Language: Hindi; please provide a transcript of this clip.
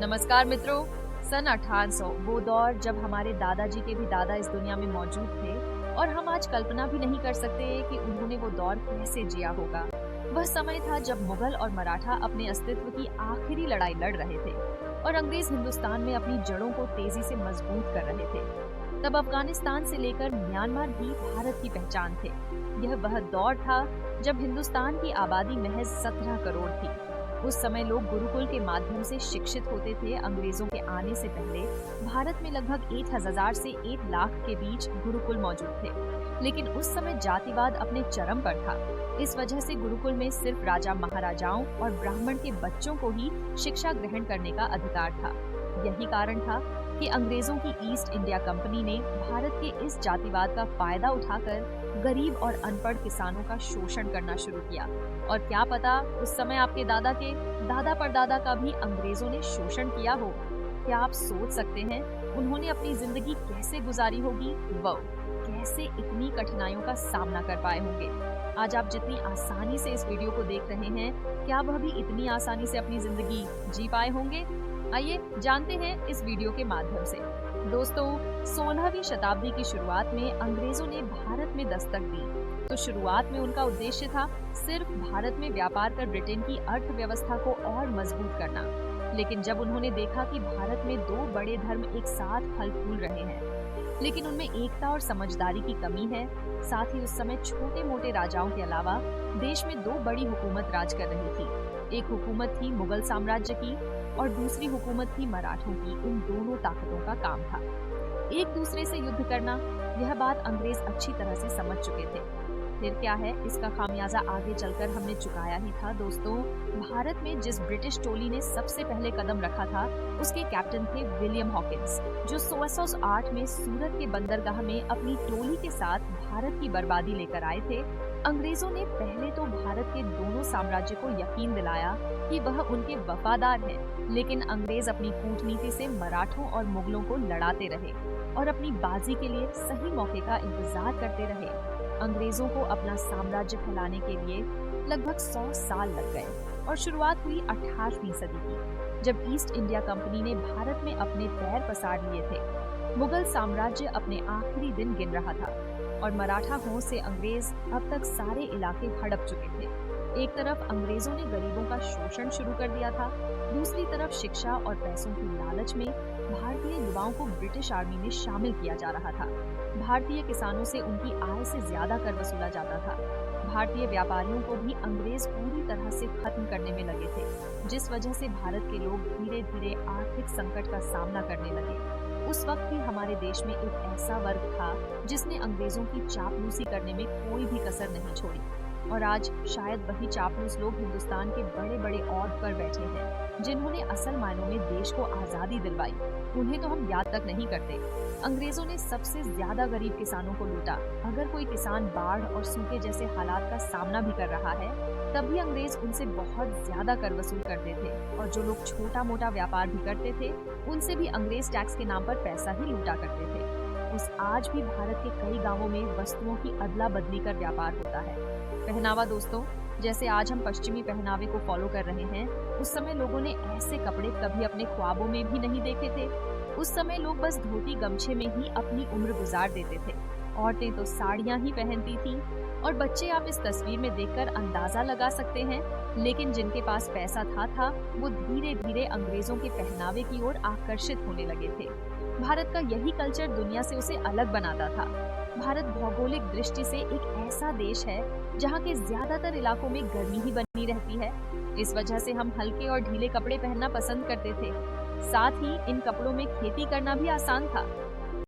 नमस्कार मित्रों। सन 1800 वो दौर जब हमारे दादाजी के भी दादा इस दुनिया में मौजूद थे और हम आज कल्पना भी नहीं कर सकते कि उन्होंने वो दौर कैसे जिया होगा। वह समय था जब मुगल और मराठा अपने अस्तित्व की आखिरी लड़ाई लड़ रहे थे और अंग्रेज हिंदुस्तान में अपनी जड़ों को तेजी से मजबूत कर रहे थे। तब अफगानिस्तान से लेकर म्यांमार भी भारत की पहचान थे। यह वह दौर था जब हिंदुस्तान की आबादी महज 17 करोड़ थी। उस समय लोग गुरुकुल के माध्यम से शिक्षित होते थे। अंग्रेजों के आने से पहले भारत में लगभग 1000 से 1 लाख के बीच गुरुकुल मौजूद थे, लेकिन उस समय जातिवाद अपने चरम पर था। इस वजह से गुरुकुल में सिर्फ राजा महाराजाओं और ब्राह्मण के बच्चों को ही शिक्षा ग्रहण करने का अधिकार था। यही कारण था कि अंग्रेजों की ईस्ट इंडिया कंपनी ने भारत के इस जातिवाद का फायदा उठाकर गरीब और अनपढ़ किसानों का शोषण करना शुरू किया। और क्या पता उस समय आपके दादा के दादा परदादा का भी अंग्रेजों ने शोषण किया हो। क्या आप सोच सकते हैं उन्होंने अपनी जिंदगी कैसे गुजारी होगी, वो कैसे इतनी कठिनाइयों का सामना कर पाए होंगे। आज आप जितनी आसानी से इस वीडियो को देख रहे हैं, क्या वह भी इतनी आसानी से अपनी जिंदगी जी पाए होंगे? आइए जानते हैं इस वीडियो के माध्यम से। दोस्तों, 16वीं शताब्दी की शुरुआत में अंग्रेजों ने भारत में दस्तक दी। तो शुरुआत में उनका उद्देश्य था सिर्फ भारत में व्यापार कर ब्रिटेन की अर्थव्यवस्था को और मजबूत करना। लेकिन जब उन्होंने देखा कि भारत में 2 बड़े धर्म एक साथ फल फूल रहे हैं, लेकिन उनमें एकता और समझदारी की कमी है, साथ ही उस समय छोटे मोटे राजाओं के अलावा देश में 2 बड़ी हुकूमत राज कर रही थी। एक हुकूमत थी मुगल साम्राज्य की और दूसरी हुकूमत थी मराठों की। इन दोनों ताकतों का काम था एक दूसरे से युद्ध करना। यह बात अंग्रेज अच्छी तरह से समझ चुके थे। फिर क्या है, इसका खामियाजा आगे चलकर हमने चुकाया ही था। दोस्तों, भारत में जिस ब्रिटिश टोली ने सबसे पहले कदम रखा था, उसके कैप्टन थे विलियम हॉकिंस, जो 1608 में सूरत के बंदरगाह में अपनी टोली के साथ भारत की बर्बादी लेकर आए थे। अंग्रेजों ने पहले तो भारत के दोनों साम्राज्य को यकीन दिलाया कि वह उनके वफादार हैं, लेकिन अंग्रेज अपनी कूटनीति से मराठों और मुगलों को लड़ाते रहे और अपनी बाजी के लिए सही मौके का इंतजार करते रहे। अंग्रेजों को अपना साम्राज्य फैलाने के लिए लगभग 100 साल लग गए और शुरुआत हुई 18वीं सदी की, जब ईस्ट इंडिया कंपनी ने भारत में अपने पैर पसार लिए थे। मुगल साम्राज्य अपने आखिरी दिन गिन रहा था और मराठा होश से अंग्रेज अब तक सारे इलाके हड़प चुके थे। एक तरफ अंग्रेजों ने गरीबों का शोषण शुरू कर दिया था, दूसरी तरफ शिक्षा और पैसों की लालच में भारतीय युवाओं को ब्रिटिश आर्मी में शामिल किया जा रहा था। भारतीय किसानों से उनकी आय से ज्यादा कर वसूला जाता था। भारतीय व्यापारियों को भी अंग्रेज पूरी तरह से खत्म करने में लगे थे, जिस वजह से भारत के लोग धीरे धीरे आर्थिक संकट का सामना करने लगे। उस वक्त भी हमारे देश में एक ऐसा वर्ग था जिसने अंग्रेजों की चापलूसी करने में कोई भी कसर नहीं छोड़ी। और आज शायद वही चापलूस लोग हिंदुस्तान के बड़े बड़े ओहदे पर बैठे हैं, जिन्होंने असल मायनों में देश को आजादी दिलवाई। उन्हें तो हम याद तक नहीं करते। अंग्रेजों ने सबसे ज्यादा गरीब किसानों को लूटा। अगर कोई किसान बाढ़ और सूखे जैसे हालात का सामना भी कर रहा है, तब भी अंग्रेज उनसे बहुत ज्यादा कर वसूल करते थे। और जो लोग छोटा मोटा व्यापार भी करते थे, उनसे भी अंग्रेज टैक्स के नाम पर पैसा ही लूटा करते थे। आज भी भारत के कई गांवों में वस्तुओं की अदला बदली कर व्यापार होता है। पहनावा दोस्तों, जैसे आज हम पश्चिमी पहनावे को फॉलो कर रहे हैं, उस समय लोगों ने ऐसे कपड़े कभी अपने ख्वाबों में भी नहीं देखे थे। उस समय लोग बस धोती गमछे में ही अपनी उम्र गुजार देते थे। औरतें तो साड़ियां ही पहनती थीं और बच्चे आप इस तस्वीर में देखकर अंदाजा लगा सकते हैं। लेकिन जिनके पास पैसा था वो धीरे धीरे अंग्रेजों के पहनावे की ओर आकर्षित होने लगे थे। भारत का यही कल्चर दुनिया से उसे अलग बनाता था। भारत भौगोलिक दृष्टि से एक ऐसा देश है जहाँ के ज्यादातर इलाकों में गर्मी ही बनी रहती है। इस वजह से हम हल्के और ढीले कपड़े पहनना पसंद करते थे। साथ ही इन कपड़ों में खेती करना भी आसान था।